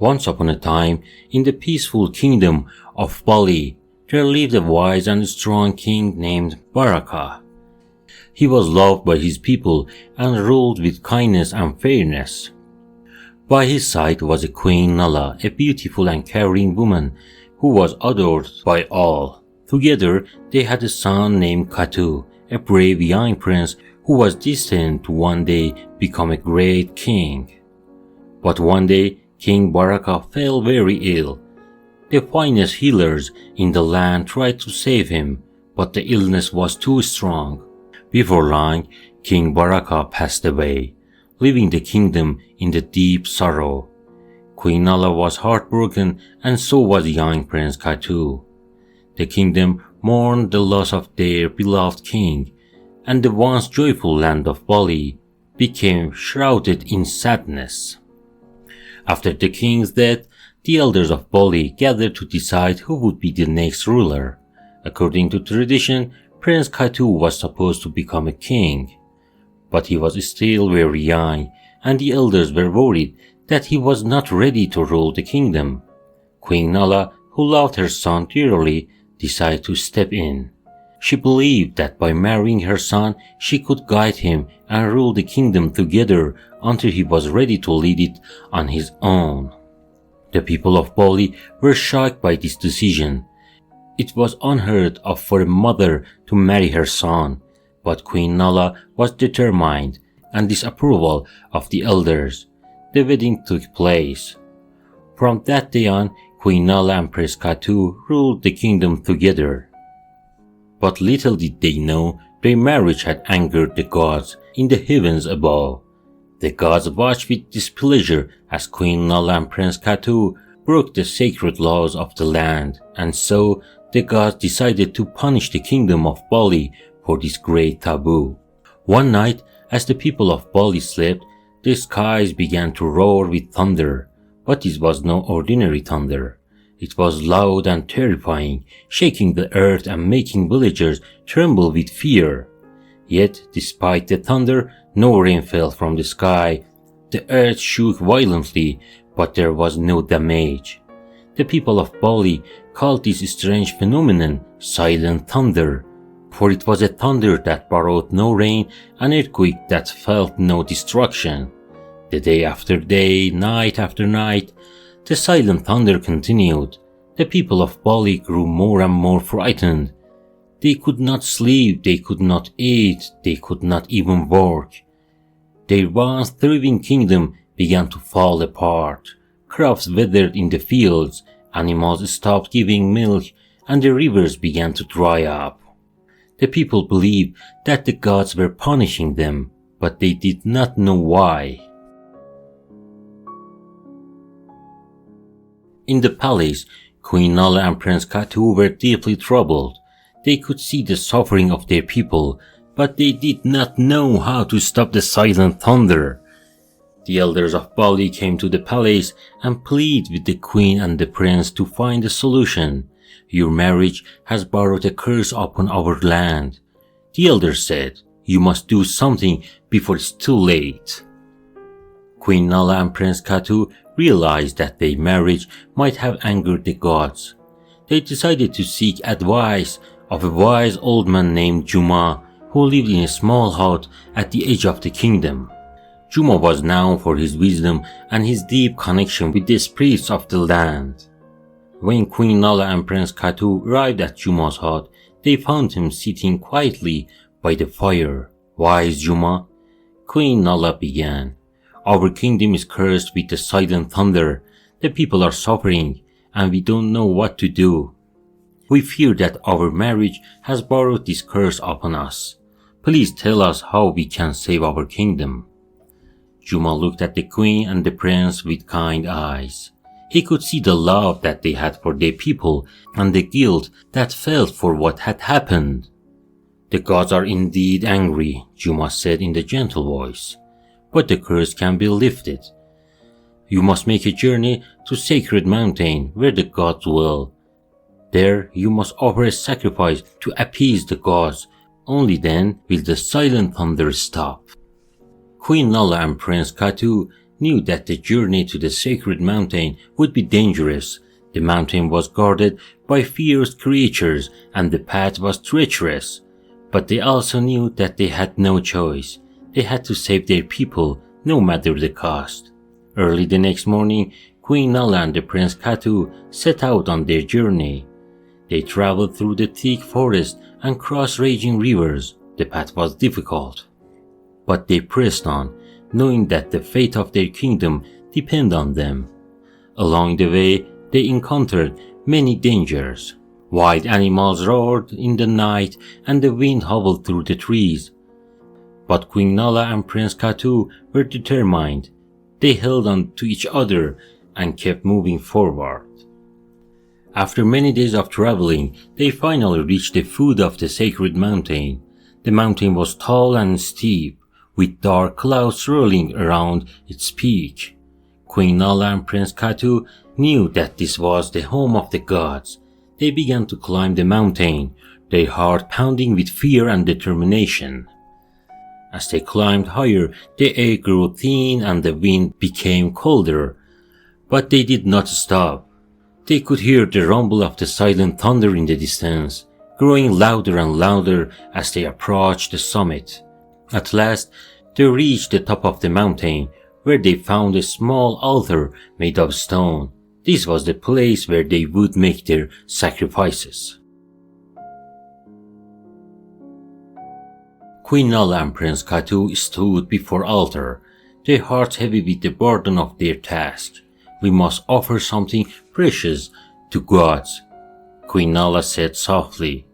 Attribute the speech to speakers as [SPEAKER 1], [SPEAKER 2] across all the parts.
[SPEAKER 1] Once upon a time, in the peaceful kingdom of Mbali, there lived a wise and strong king named Baraka. He was loved by his people and ruled with kindness and fairness. By his side was a Queen Nala, a beautiful and caring woman who was adored by all. Together, they had a son named Kato, a brave young prince who was destined to one day become a great king. But one day, King Baraka fell very ill. The finest healers in the land tried to save him, but the illness was too strong. Before long, King Baraka passed away, leaving the kingdom in the deep sorrow. Queen Nala was heartbroken, and so was young Prince Kato. The kingdom mourned the loss of their beloved king, and the once joyful land of Mbali became shrouded in sadness. After the king's death, the elders of Mbali gathered to decide who would be the next ruler. According to tradition, Prince Kato was supposed to become a king, but he was still very young, and the elders were worried that he was not ready to rule the kingdom. Queen Nala, who loved her son dearly, decided to step in. She believed that by marrying her son, she could guide him and rule the kingdom together until he was ready to lead it on his own. The people of Mbali were shocked by this decision. It was unheard of for a mother to marry her son, but Queen Nala was determined and disapproval of the elders. The wedding took place. From that day on, Queen Nala and Prince Kato ruled the kingdom together. But little did they know their marriage had angered the gods in the heavens above. The gods watched with displeasure as Queen Nala and Prince Kato broke the sacred laws of the land, and so the gods decided to punish the kingdom of Mbali for this great taboo. One night, as the people of Mbali slept, the skies began to roar with thunder, but it was no ordinary thunder. It was loud and terrifying, shaking the earth and making villagers tremble with fear. Yet, despite the thunder, no rain fell from the sky. The earth shook violently, but there was no damage. The people of Mbali called this strange phenomenon silent thunder, for it was a thunder that brought no rain, an earthquake that felt no destruction. The day after day, night after night, the silent thunder continued. The people of Mbali grew more and more frightened. They could not sleep, they could not eat, they could not even work. Their once thriving kingdom began to fall apart. Crops withered in the fields, animals stopped giving milk, and the rivers began to dry up. The people believed that the gods were punishing them, but they did not know why. In the palace, Queen Nala and Prince Kato were deeply troubled. They could see the suffering of their people, but they did not know how to stop the silent thunder. The elders of Mbali came to the palace and pleaded with the queen and the prince to find a solution. Your marriage has brought a curse upon our land. The elders said, you must do something before it's too late. Queen Nala and Prince Kato realized that their marriage might have angered the gods. They decided to seek advice of a wise old man named Juma, who lived in a small hut at the edge of the kingdom. Juma was known for his wisdom and his deep connection with the spirits of the land. When Queen Nala and Prince Kato arrived at Juma's hut, they found him sitting quietly by the fire. Wise Juma, Queen Nala began. Our kingdom is cursed with the silent thunder. The people are suffering, and we don't know what to do. We fear that our marriage has brought this curse upon us. Please tell us how we can save our kingdom. Juma looked at the queen and the prince with kind eyes. He could see the love that they had for their people and the guilt that felt for what had happened. The gods are indeed angry, Juma said in a gentle voice, but the curse can be lifted. You must make a journey to Sacred Mountain where the gods dwell. There you must offer a sacrifice to appease the gods. Only then will the silent thunder stop. Queen Nala and Prince Kato knew that the journey to the sacred mountain would be dangerous. The mountain was guarded by fierce creatures and the path was treacherous. But they also knew that they had no choice. They had to save their people, no matter the cost. Early the next morning, Queen Nala and the Prince Kato set out on their journey. They traveled through the thick forest and crossed raging rivers. The path was difficult, but they pressed on, knowing that the fate of their kingdom depended on them. Along the way, they encountered many dangers. Wild animals roared in the night and the wind howled through the trees. But Queen Nala and Prince Kato were determined. They held on to each other and kept moving forward. After many days of traveling, they finally reached the foot of the sacred mountain. The mountain was tall and steep, with dark clouds swirling around its peak. Queen Nala and Prince Kato knew that this was the home of the gods. They began to climb the mountain, their heart pounding with fear and determination. As they climbed higher, the air grew thin and the wind became colder. But they did not stop. They could hear the rumble of the silent thunder in the distance, growing louder and louder as they approached the summit. At last, they reached the top of the mountain, where they found a small altar made of stone. This was the place where they would make their sacrifices. Queen Nala and Prince Kato stood before the altar, their hearts heavy with the burden of their task. "We must offer something precious to gods," Queen Nala said softly.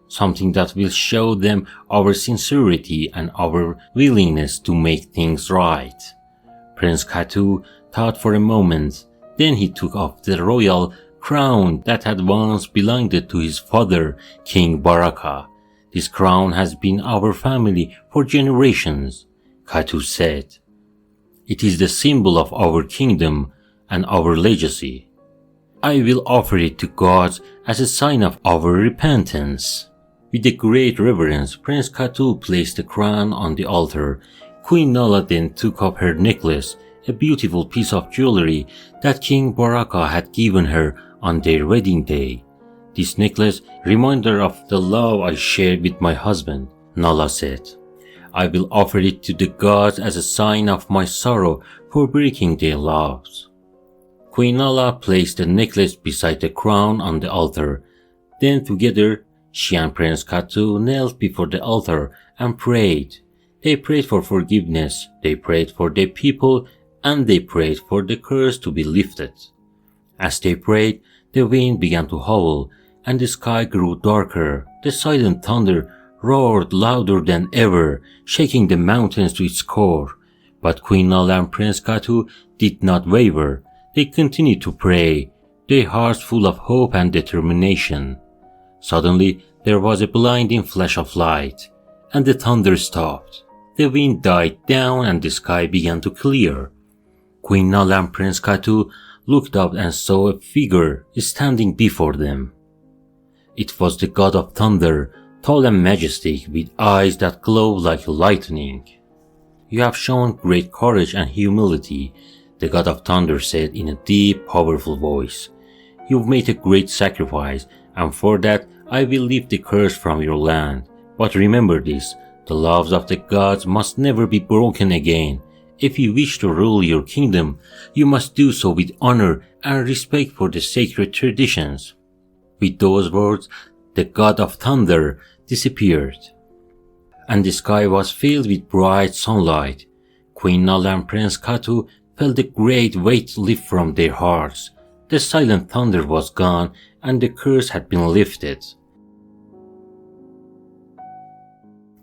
[SPEAKER 1] "Something that will show them our sincerity and our willingness to make things right." Prince Kato thought for a moment. Then he took off the royal crown that had once belonged to his father, King Baraka. "This crown has been our family for generations," Kato said. "It is the symbol of our kingdom and our legacy. I will offer it to gods as a sign of our repentance." With a great reverence, Prince Kato placed the crown on the altar. Queen Nala then took up her necklace, a beautiful piece of jewelry that King Baraka had given her on their wedding day. "This necklace, reminder of the love I shared with my husband," Nala said. "I will offer it to the gods as a sign of my sorrow for breaking their loves." Queen Nala placed the necklace beside the crown on the altar. Then together, she and Prince Kato knelt before the altar and prayed. They prayed for forgiveness, they prayed for their people, and they prayed for the curse to be lifted. As they prayed, the wind began to howl, and the sky grew darker. The silent thunder roared louder than ever, shaking the mountains to its core. But Queen Nala and Prince Kato did not waver. They continued to pray, their hearts full of hope and determination. Suddenly, there was a blinding flash of light, and the thunder stopped. The wind died down and the sky began to clear. Queen Nala and Prince Kato looked up and saw a figure standing before them. It was the god of thunder, tall and majestic, with eyes that glowed like lightning. "You have shown great courage and humility," the god of thunder said in a deep, powerful voice. "You've made a great sacrifice, and for that I will lift the curse from your land. But remember this, the laws of the gods must never be broken again. If you wish to rule your kingdom, you must do so with honor and respect for the sacred traditions." With those words, the god of thunder disappeared, and the sky was filled with bright sunlight. Queen Nala and Prince Kato felt a great weight lift from their hearts. The silent thunder was gone, and the curse had been lifted.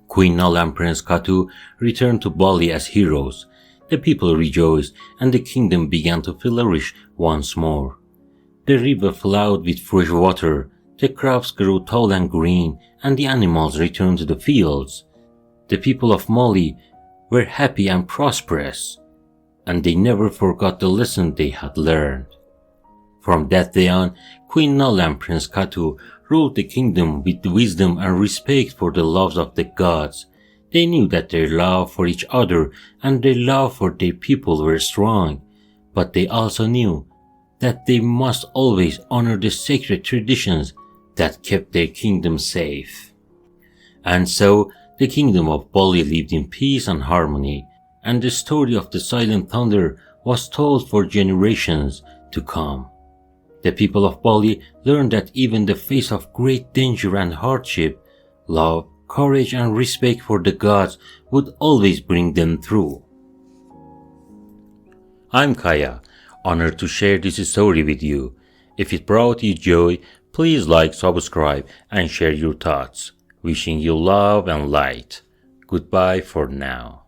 [SPEAKER 1] Queen Nala and Prince Kato returned to Mbali as heroes. The people rejoiced, and the kingdom began to flourish once more. The river flowed with fresh water, the crops grew tall and green, and the animals returned to the fields. The people of Mbali were happy and prosperous, and they never forgot the lesson they had learned. From that day on, Queen Nala and Prince Kato ruled the kingdom with wisdom and respect for the laws of the gods. They knew that their love for each other and their love for their people were strong, but they also knew that they must always honor the sacred traditions that kept their kingdom safe. And so, the kingdom of Mbali lived in peace and harmony, and the story of the silent thunder was told for generations to come. The people of Mbali learned that even in the face of great danger and hardship, love, courage, and respect for the gods would always bring them through. I'm Kaya, honored to share this story with you. If it brought you joy, please like, subscribe, and share your thoughts. Wishing you love and light. Goodbye for now.